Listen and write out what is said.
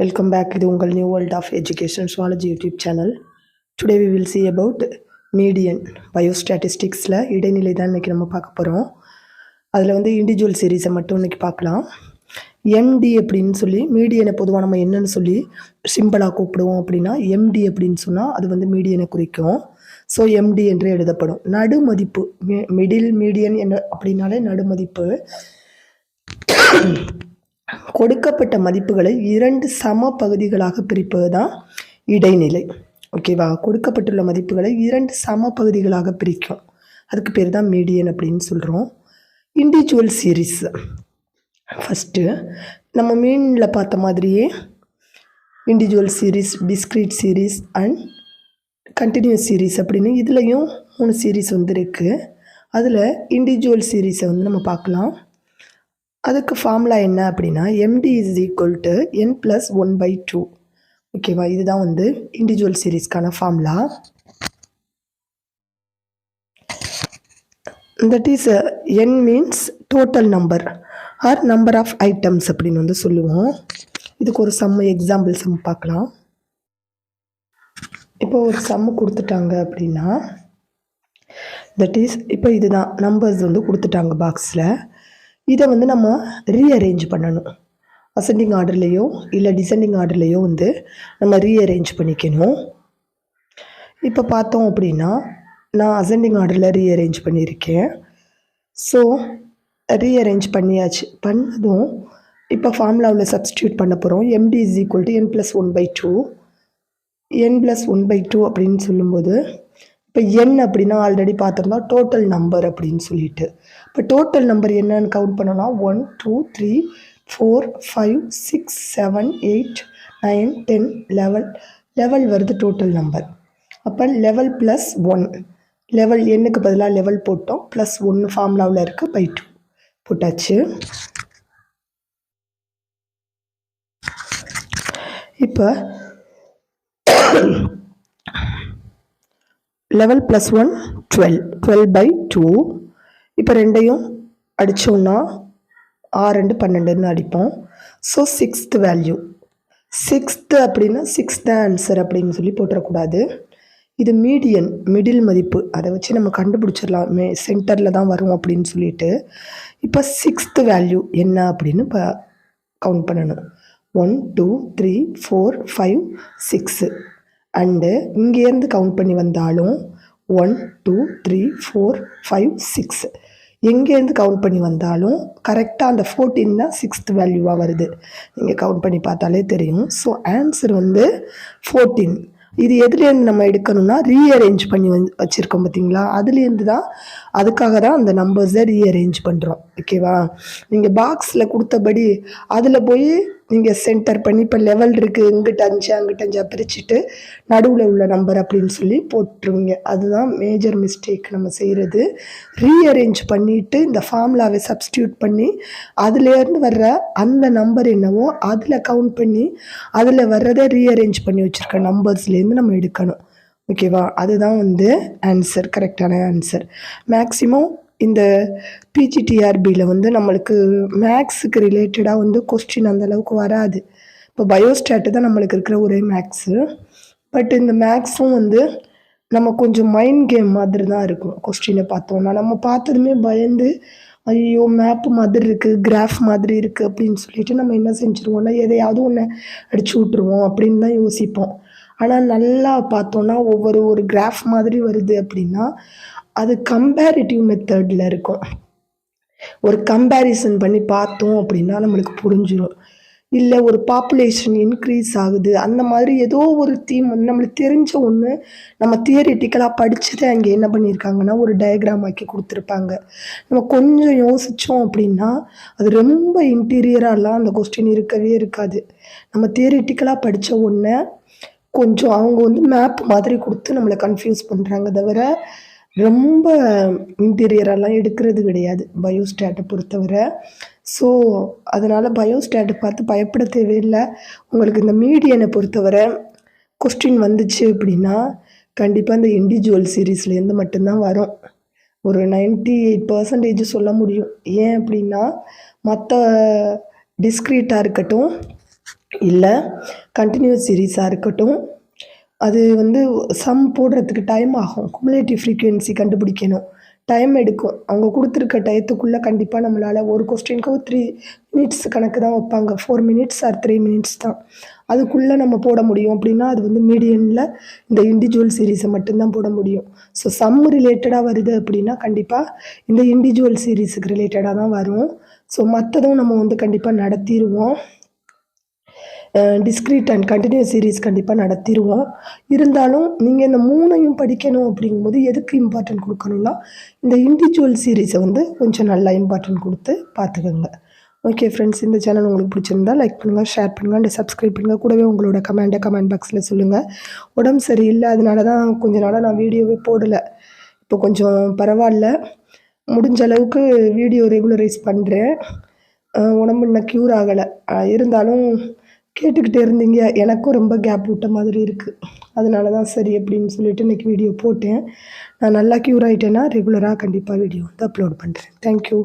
Welcome back to the New World of Education Zoology YouTube channel. Today we will see about median biostatistics. இடைநிலை தான் இன்றைக்கி நம்ம பார்க்க போகிறோம். அதில் வந்து இண்டிவிஜுவல் சீரீஸை மட்டும் இன்றைக்கி பார்க்கலாம். எம்டி அப்படின்னு சொல்லி மீடியனை பொதுவாக நம்ம என்னன்னு சொல்லி சிம்பிளாக கூப்பிடுவோம் அப்படின்னா எம்டி அப்படின்னு சொன்னால் அது வந்து மீடியனை குறிக்கும். ஸோ எம்டி என்று எழுதப்படும். நடுமதிப்பு மிடில் மீடியன் என்ன அப்படின்னாலே நடுமதிப்பு. கொடுக்கப்பட்ட மதிப்புகளை 2 சம பகுதிகளாக பிரிப்பது தான் இடைநிலை. ஓகேவா? கொடுக்கப்பட்டுள்ள மதிப்புகளை 2 சம பகுதிகளாக பிரிக்கும். அதுக்கு பேர் தான் மீடியன் அப்படின்னு சொல்கிறோம். இண்டிவிஜுவல் சீரீஸ் ஃபஸ்ட்டு நம்ம மீனில் பார்த்த மாதிரியே individual series, discrete series and continuous series அப்படின்னு இதுலேயும் 3 சீரீஸ் வந்து இருக்குது. அதில் இண்டிவிஜுவல் சீரீஸை வந்து நம்ம பார்க்கலாம். அதுக்கு ஃபார்முலா என்ன அப்படின்னா MT is equal to n + 1/2. ஓகேவா? இதுதான் வந்து இண்டிவிஜுவல் சீரீஸ்க்கான formula. That is n means total number or number of items அப்படின்னு வந்து சொல்லுவோம். இதுக்கு ஒரு எக்ஸாம்பிள் சம் பார்க்கலாம். இப்போ ஒரு சம்மு கொடுத்துட்டாங்க அப்படின்னா தட் இஸ் இப்போ இதுதான் நம்பர்ஸ் வந்து கொடுத்துட்டாங்க பாக்ஸில். இதை வந்து நம்ம ரீஅரேஞ்ச் பண்ணணும். அசெண்டிங் ஆர்டர்லேயோ இல்லை டிசெண்டிங் ஆர்டர்லேயோ வந்து நம்ம ரீஅரேஞ்ச் பண்ணிக்கணும். இப்போ பார்த்தோம் அப்படின்னா நான் அசெண்டிங் ஆர்டரில் ரீஅரேஞ்ச் பண்ணியிருக்கேன். ஸோ ரீஅரேஞ்ச் பண்ணியாச்சு. பண்ணதும் இப்போ ஃபார்முலாவில் சப்ஸ்டியூட் பண்ண போகிறோம். MD is equal to n + 1/2. n + 1/2 அப்படின்னு சொல்லும்போது இப்போ n அப்படின்னா ஆல்ரெடி பார்த்துருந்தோம் டோட்டல் நம்பர் அப்படின்னு சொல்லிட்டு. இப்போ டோட்டல் நம்பர் என்னன்னு கவுண்ட் பண்ணோன்னா 1 2 3 4 5 6 7 8 9 10 11 வருது டோட்டல் நம்பர். அப்போ 11 + 1 லெவல் என்னுக்கு பதிலாக லெவல் போட்டோம். +1 ஃபார்முலாவில் இருக்குது /2 போட்டாச்சு. இப்போ 11 + 1 12/2. இப்போ ரெண்டையும் அடித்தோன்னா 6 2 12ன்னு அடிப்போம். ஸோ 6th வேல்யூ 6th அப்படின்னா 6 தான் ஆன்சர் அப்படின்னு சொல்லி போட்டுறக்கூடாது. இது மீடியன் மிடில் மதிப்பு, அதை வச்சு நம்ம கண்டுபிடிச்சிடலாம் சென்டரில் தான் வரும் அப்படின்னு சொல்லிட்டு. இப்போ 6th வேல்யூ என்ன அப்படின்னு இப்போ கவுண்ட் பண்ணணும். 1 2 3 4 5 6 அண்டு இங்கேருந்து கவுண்ட் பண்ணி வந்தாலும் 1 2 3 4 5 6 எங்கேருந்து கவுண்ட் பண்ணி வந்தாலும் கரெக்டாக அந்த 14 தான் 6th வேல்யூவாக வருது. நீங்கள் கவுண்ட் பண்ணி பார்த்தாலே தெரியும். ஸோ ஆன்சர் வந்து 14. இது எதுலேருந்து நம்ம எடுக்கணும்னா ரீஅரேஞ்ச் பண்ணி வச்சுருக்கோம் பார்த்தீங்களா, அதுலேருந்து தான். அதுக்காக தான் அந்த நம்பர்ஸை ரீஅரேஞ்ச் பண்ணுறோம். ஓகேவா? நீங்கள் பாக்ஸில் கொடுத்தபடி அதில் போய் நீங்கள் சென்டர் பண்ணி இப்போ லெவல் இருக்குது இங்கிட்ட 5 அங்கிட்ட 5 பிரிச்சுட்டு நடுவில் உள்ள நம்பர் அப்படின்னு சொல்லி போட்டுருவீங்க. அதுதான் மேஜர் மிஸ்டேக் நம்ம செய்கிறது. ரீஅரேஞ்ச் பண்ணிவிட்டு இந்த ஃபார்முலாவை சப்ஸ்டியூட் பண்ணி அதுலேருந்து வர்ற அந்த நம்பர் என்னவோ அதில் கவுண்ட் பண்ணி அதில் வர்றதை ரீஅரேஞ்ச் பண்ணி வச்சுருக்க நம்பர்ஸ்லேருந்து நம்ம எடுக்கணும். ஓகேவா? அதுதான் வந்து ஆன்சர், கரெக்டான ஆன்சர். மேக்ஸிமம் இந்த பிஜிடிஆர்பியில் வந்து நம்மளுக்கு மேக்ஸுக்கு ரிலேட்டடாக வந்து கொஸ்டின் அந்தளவுக்கு வராது. இப்போ பயோஸ்டாட்டு தான் நம்மளுக்கு இருக்கிற ஒரே மேக்ஸு. பட் இந்த மேக்ஸும் வந்து நம்ம கொஞ்சம் மைண்ட் கேம் மாதிரி தான் இருக்கும். கொஸ்டினை பார்த்தோன்னா நம்ம பார்த்ததுமே பயந்து ஐயோ மேப்பு மாதிரி இருக்குது, கிராஃப் மாதிரி இருக்குது அப்படின்னு சொல்லிட்டு நம்ம என்ன செஞ்சுருவோம்னா எதையாவது ஒன்று அடிச்சு விட்ருவோம் அப்படின்னு தான் யோசிப்போம். ஆனால் நல்லா பார்த்தோன்னா ஒரு கிராஃப் மாதிரி வருது அப்படின்னா அது கம்பேரிட்டிவ் மெத்தடில் இருக்கும். ஒரு கம்பேரிசன் பண்ணி பார்த்தோம் அப்படின்னா நம்மளுக்கு புரிஞ்சிடும். இல்லை ஒரு பாப்புலேஷன் இன்க்ரீஸ் ஆகுது, அந்த மாதிரி ஏதோ ஒரு தீம் வந்து நம்மளுக்கு தெரிஞ்ச ஒன்று நம்ம தியரிட்டிக்கலாக படிச்சுட்டு அங்கே என்ன பண்ணியிருக்காங்கன்னா ஒரு டயக்ராம் ஆக்கி கொடுத்துருப்பாங்க. நம்ம கொஞ்சம் யோசித்தோம் அப்படின்னா அது ரொம்ப இன்டீரியராலாம் அந்த கொஸ்டின் இருக்கவே இருக்காது. நம்ம தியரிட்டிக்கலாக படித்த ஒன்றை கொஞ்சம் அவங்க வந்து மேப் மாதிரி கொடுத்து நம்மளை கன்ஃபியூஸ் பண்ணுறாங்க தவிர ரொம்ப இன்டீரியரெல்லாம் எடுக்கிறது கிடையாது பயோஸ்டாட்டை பொறுத்தவரை. ஸோ அதனால் பயோஸ்டாட்டை பார்த்து பயப்பட தேவையில்லை. உங்களுக்கு இந்த மீடியனை பொறுத்தவரை கொஸ்டின் வந்துச்சு அப்படின்னா கண்டிப்பாக இந்த இண்டிவிஜுவல் சீரீஸ்லேருந்து மட்டும்தான் வரும். ஒரு 98% சொல்ல முடியும். ஏன் அப்படின்னா மற்ற டிஸ்க்ரீட்டாக இருக்கட்டும் இல்லை கண்டினியூஸ் சீரீஸாக இருக்கட்டும், அது வந்து சம் போடுறதுக்கு டைம் ஆகும். குமுலேட்டிவ் ஃப்ரீக்வென்சி கண்டுபிடிக்கணும். டைம் எடுக்கும். அவங்க கொடுத்துருக்க டயத்துக்குள்ளே கண்டிப்பாக நம்மளால் ஒரு கொஸ்டினுக்கு 3 மினிட்ஸ் கணக்கு தான் வைப்பாங்க. 4 மினிட்ஸ் ஆர் 3 மினிட்ஸ் தான். அதுக்குள்ளே நம்ம போட முடியும் அப்படின்னா அது வந்து மீடியனில் இந்த இண்டிவிஜுவல் சீரீஸை மட்டும்தான் போட முடியும். ஸோ சம் ரிலேட்டடாக வருது அப்படின்னா கண்டிப்பாக இந்த இண்டிவிஜுவல் சீரீஸுக்கு ரிலேட்டடாக தான் வரும். ஸோ மற்றதும் நம்ம வந்து கண்டிப்பாக நடத்திடுவோம். டிஸ்க்ரீட் அண்ட் கண்டினியூஸ் சீரீஸ் கண்டிப்பாக நடத்திடுவோம். இருந்தாலும் நீங்கள் இந்த 3ஐயும் படிக்கணும் அப்படிங்கும்போது எதுக்கு இம்பார்ட்டன்ட் கொடுக்கணும்னா, இந்த இண்டிவிஜுவல் சீரீஸை வந்து கொஞ்சம் நல்லா இம்பார்ட்டன்ட் கொடுத்து பார்த்துக்கோங்க. ஓகே ஃப்ரெண்ட்ஸ், இந்த சேனல் உங்களுக்கு பிடிச்சிருந்தா லைக் பண்ணுங்கள், ஷேர் பண்ணுங்கள் அண்ட் சப்ஸ்கிரைப் பண்ணுங்கள். கூடவே உங்களோட கமெண்ட் பாக்ஸில் சொல்லுங்கள். உடம்பு சரியில்லை, அதனால தான் கொஞ்ச நாளாக நான் வீடியோவே போடலை. இப்போ கொஞ்சம் பரவாயில்ல, முடிஞ்ச அளவுக்கு வீடியோ ரெகுலரைஸ் பண்ணுறேன். உடம்பு இன்னும் க்யூர் ஆகலை. இருந்தாலும் கேட்டுக்கிட்டே இருந்தீங்க, எனக்கும் ரொம்ப கேப் விட்ட மாதிரி இருக்குது. அதனால தான் சரி அப்படின்னு சொல்லிட்டு இன்றைக்கி வீடியோ போட்டேன். நான் நல்லா க்யூர் ஆகிட்டேன்னா ரெகுலராக கண்டிப்பாக வீடியோ வந்து அப்லோட் பண்ணுறேன். தேங்க்யூ.